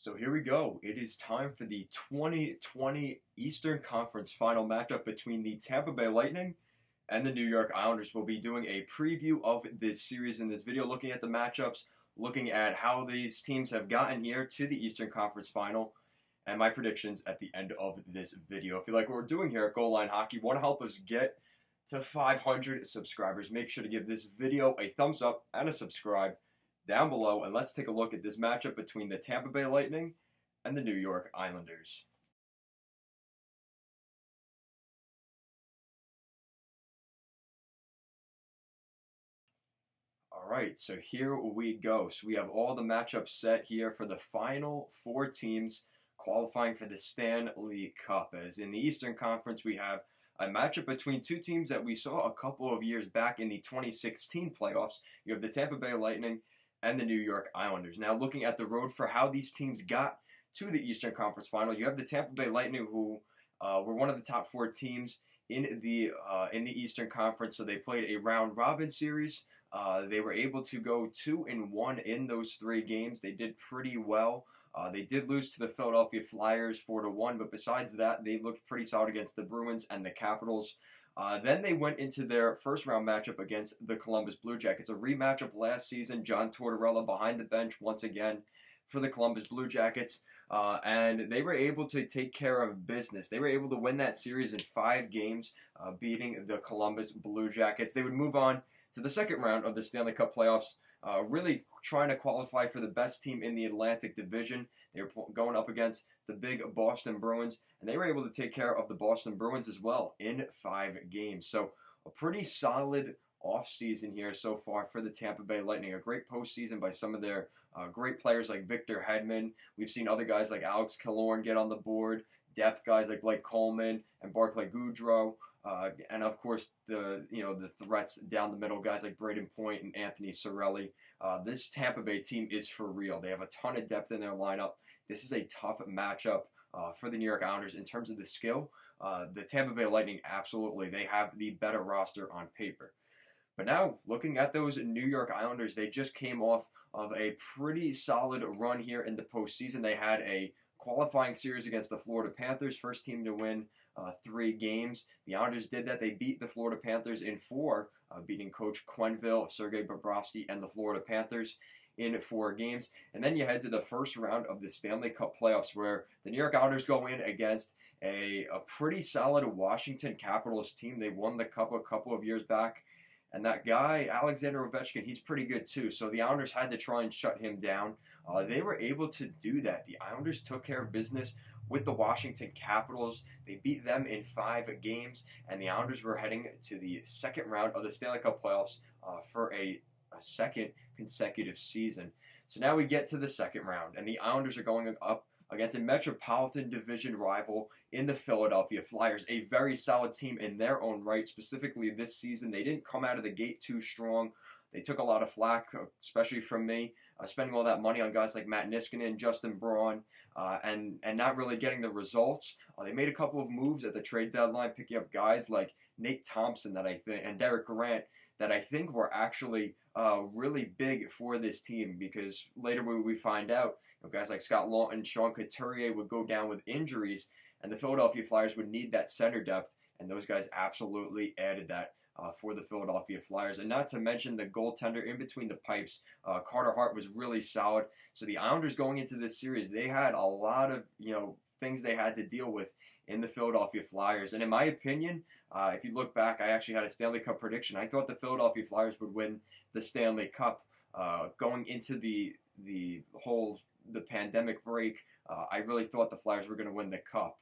So here we go. It is time for the 2020 Eastern Conference final matchup between the Tampa Bay Lightning and the New York Islanders. We'll be doing a preview of this series in this video, looking at the matchups, looking at how these teams have gotten here to the Eastern Conference final, and my predictions at the end of this video. If you like what we're doing here at Goal Line Hockey, want to help us get to 500 subscribers, make sure to give this video a thumbs up and a subscribe down below, and let's take a look at this matchup between the Tampa Bay Lightning and the New York Islanders. Alright, so here we go. So we have all the matchups set here for the final four teams qualifying for the Stanley Cup. As in the Eastern Conference, we have a matchup between two teams that we saw a couple of years back in the 2016 playoffs. You have the Tampa Bay Lightning and the New York Islanders. Now, looking at the road for how these teams got to the Eastern Conference Final, you have the Tampa Bay Lightning, who were one of the top four teams in the Eastern Conference. So they played a round robin series. They were able to go 2-1 in those three games. They did pretty well. They did lose to the Philadelphia Flyers 4-1, but besides that, they looked pretty solid against the Bruins and the Capitals. Then they went into their first round matchup against the Columbus Blue Jackets, a rematch of last season. John Tortorella behind the bench once again for the Columbus Blue Jackets, and they were able to take care of business. They were able to win that series in 5 games, beating the Columbus Blue Jackets. They would move on to the second round of the Stanley Cup playoffs, really trying to qualify for the best team in the Atlantic Division. They were going up against the big Boston Bruins, and they were able to take care of the Boston Bruins as well in 5 games. So a pretty solid offseason here so far for the Tampa Bay Lightning. A great postseason by some of their great players like Victor Hedman. We've seen other guys like Alex Killorn get on the board, depth guys like Blake Coleman and Barclay Goodrow. And of course, the threats down the middle, guys like Braden Point and Anthony Cirelli. This Tampa Bay team is for real. They have a ton of depth in their lineup. This is a tough matchup for the New York Islanders in terms of the skill. The Tampa Bay Lightning, absolutely, they have the better roster on paper. But now, looking at those New York Islanders, they just came off of a pretty solid run here in the postseason. They had a qualifying series against the Florida Panthers, first team to win 3 games. The Islanders did that. They beat the Florida Panthers in 4, beating Coach Quenneville, Sergei Bobrovsky, and the Florida Panthers in 4 games. And then you head to the first round of the Stanley Cup playoffs, where the New York Islanders go in against a pretty solid Washington Capitals team. They won the Cup a couple of years back. And that guy, Alexander Ovechkin, he's pretty good too. So the Islanders had to try and shut him down. They were able to do that. The Islanders took care of business with the Washington Capitals. They beat them in 5 games, and the Islanders were heading to the second round of the Stanley Cup playoffs for a second consecutive season. So now we get to the second round, and the Islanders are going up against a Metropolitan Division rival in the Philadelphia Flyers, a very solid team in their own right. Specifically this season, they didn't come out of the gate too strong. They took a lot of flack, especially from me, spending all that money on guys like Matt Niskanen, Justin Braun, and not really getting the results. They made a couple of moves at the trade deadline, picking up guys like Nate Thompson and Derek Grant that I think were actually really big for this team, because later we find out guys like Scott Laughton, Sean Couturier would go down with injuries, and the Philadelphia Flyers would need that center depth, and those guys absolutely added that for the Philadelphia Flyers. And not to mention the goaltender in between the pipes, Carter Hart was really solid. So the Islanders going into this series, they had a lot of things they had to deal with in the Philadelphia Flyers. And in my opinion, if you look back, I actually had a Stanley Cup prediction. I thought the Philadelphia Flyers would win the Stanley Cup going into the pandemic break. I really thought the Flyers were going to win the Cup.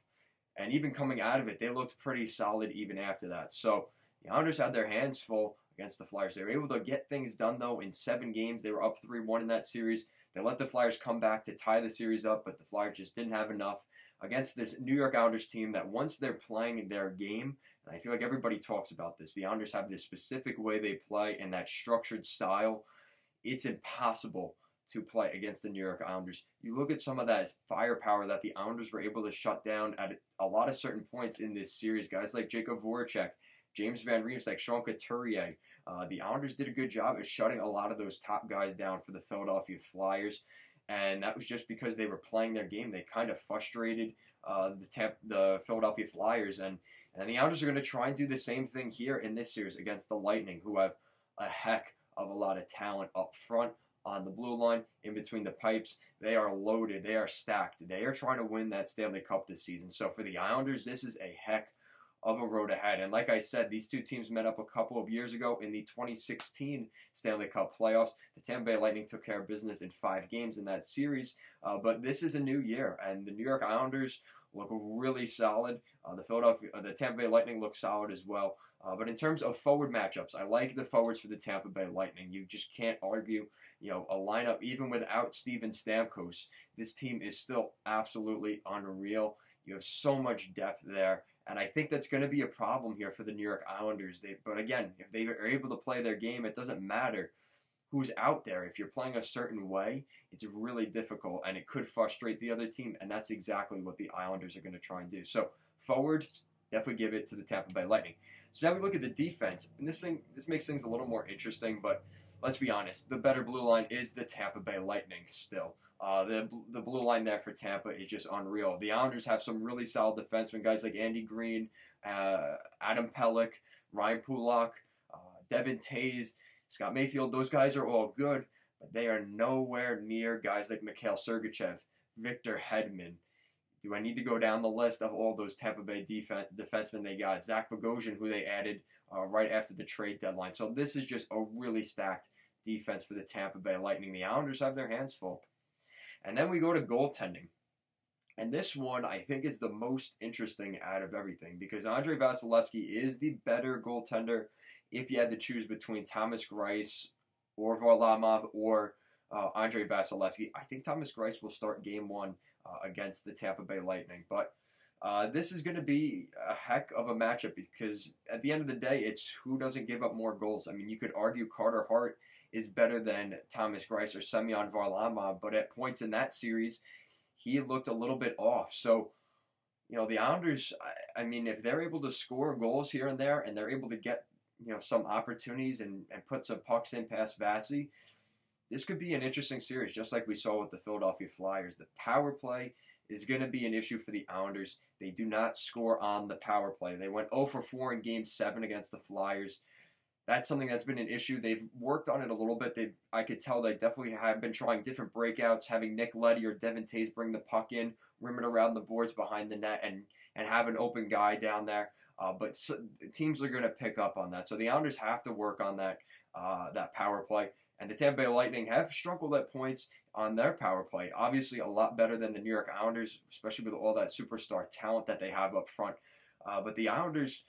And even coming out of it, they looked pretty solid even after that. So the Islanders had their hands full against the Flyers. They were able to get things done, though, in 7 games. They were up 3-1 in that series. They let the Flyers come back to tie the series up, but the Flyers just didn't have enough against this New York Islanders team that once they're playing their game, and I feel like everybody talks about this, the Islanders have this specific way they play and that structured style. It's impossible to play against the New York Islanders. You look at some of that firepower that the Islanders were able to shut down at a lot of certain points in this series. Guys like Jacob Voracek, James Van Riemsdyk, like Sean Couturier. The Islanders did a good job at shutting a lot of those top guys down for the Philadelphia Flyers. and that was just because they were playing their game. They kind of frustrated the Philadelphia Flyers, and the Islanders are going to try and do the same thing here in this series against the Lightning, who have a heck of a lot of talent up front on the blue line, in between the pipes. They are loaded. They are stacked. They are trying to win that Stanley Cup this season. So for the Islanders, this is a heck of a road ahead. And like I said, these two teams met up a couple of years ago in the 2016 Stanley Cup playoffs. The Tampa Bay Lightning took care of business in 5 games in that series. But this is a new year, and the New York Islanders look really solid. The Tampa Bay Lightning look solid as well. But in terms of forward matchups, I like the forwards for the Tampa Bay Lightning. You just can't argue, a lineup even without Steven Stamkos. This team is still absolutely unreal. You have so much depth there, and I think that's going to be a problem here for the New York Islanders. But again, if they are able to play their game, it doesn't matter who's out there. If you're playing a certain way, it's really difficult, and it could frustrate the other team, and that's exactly what the Islanders are going to try and do. So forward, definitely give it to the Tampa Bay Lightning. So now we look at the defense, and this makes things a little more interesting, but let's be honest, the better blue line is the Tampa Bay Lightning still. The blue line there for Tampa is just unreal. The Islanders have some really solid defensemen, guys like Andy Green, Adam Pelech, Ryan Pulock, Devin Tays, Scott Mayfield. Those guys are all good, but they are nowhere near guys like Mikhail Sergachev, Victor Hedman. Do I need to go down the list of all those Tampa Bay defensemen they got? Zach Bogosian, who they added right after the trade deadline. So this is just a really stacked defense for the Tampa Bay Lightning. The Islanders have their hands full. And then we go to goaltending. And this one, I think, is the most interesting out of everything, because Andrei Vasilevskiy is the better goaltender if you had to choose between Thomas Greiss or Varlamov or Andrei Vasilevskiy. I think Thomas Greiss will start Game 1 against the Tampa Bay Lightning. But this is going to be a heck of a matchup, because at the end of the day, it's who doesn't give up more goals. I mean, you could argue Carter Hart is better than Thomas Greiss or Semyon Varlamov, but at points in that series, he looked a little bit off. So, the Islanders, I mean, if they're able to score goals here and there, and they're able to get, some opportunities and put some pucks in past Vasi, this could be an interesting series, just like we saw with the Philadelphia Flyers. The power play is going to be an issue for the Islanders. They do not score on the power play. They went 0 for 4 in Game 7 against the Flyers. That's something that's been an issue. They've worked on it a little bit. I could tell they definitely have been trying different breakouts, having Nick Leddy or Devin Tays bring the puck in, rim it around the boards behind the net, and have an open guy down there. But teams are going to pick up on that. So the Islanders have to work on that power play. And the Tampa Bay Lightning have struggled at points on their power play. Obviously a lot better than the New York Islanders, especially with all that superstar talent that they have up front. But the Islanders,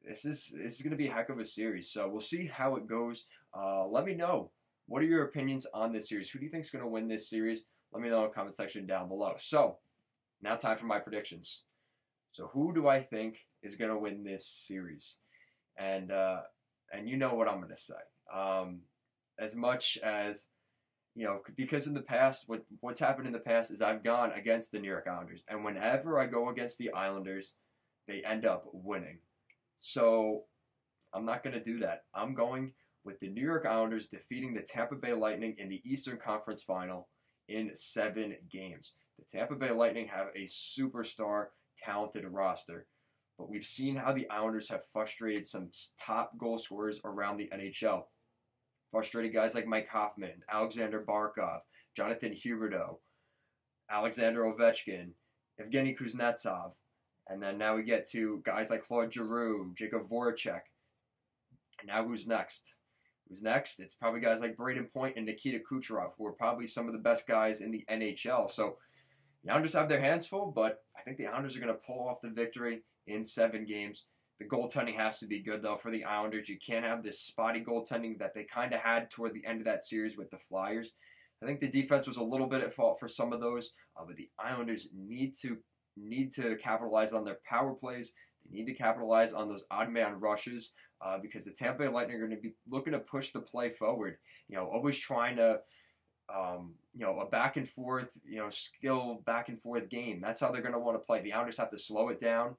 this is going to be a heck of a series. So we'll see how it goes. Let me know. What are your opinions on this series? Who do you think is going to win this series? Let me know in the comment section down below. So now time for my predictions. So who do I think is going to win this series? And you know what I'm going to say. As much as, because in the past, what's happened in the past is I've gone against the New York Islanders. And whenever I go against the Islanders, they end up winning. So I'm not going to do that. I'm going with the New York Islanders defeating the Tampa Bay Lightning in the Eastern Conference Final in 7 games. The Tampa Bay Lightning have a superstar talented roster, but we've seen how the Islanders have frustrated some top goal scorers around the NHL. Frustrated guys like Mike Hoffman, Alexander Barkov, Jonathan Huberdeau, Alexander Ovechkin, Evgeny Kuznetsov, and then now we get to guys like Claude Giroux, Jacob Voracek. And now who's next? Who's next? It's probably guys like Braden Point and Nikita Kucherov, who are probably some of the best guys in the NHL. So the Islanders have their hands full, but I think the Islanders are going to pull off the victory in 7 games. The goaltending has to be good, though, for the Islanders. You can't have this spotty goaltending that they kind of had toward the end of that series with the Flyers. I think the defense was a little bit at fault for some of those, but the Islanders need to capitalize on their power plays. They need to capitalize on those odd man rushes because the Tampa Bay Lightning are going to be looking to push the play forward. Always trying to, a back and forth, skill back and forth game. That's how they're going to want to play. The Islanders have to slow it down,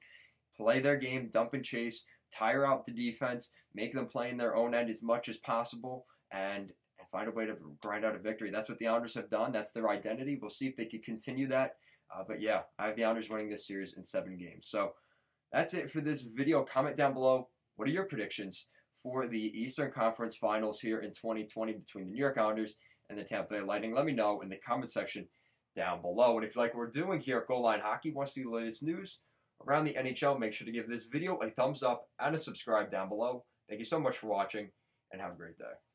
play their game, dump and chase, tire out the defense, make them play in their own end as much as possible, and and find a way to grind out a victory. That's what the Islanders have done. That's their identity. We'll see if they can continue that. But yeah, I have the Islanders winning this series in 7 games. So that's it for this video. Comment down below. What are your predictions for the Eastern Conference Finals here in 2020 between the New York Islanders and the Tampa Bay Lightning? Let me know in the comment section down below. And if you like what we're doing here at Goal Line Hockey, want to see the latest news around the NHL, make sure to give this video a thumbs up and a subscribe down below. Thank you so much for watching, and have a great day.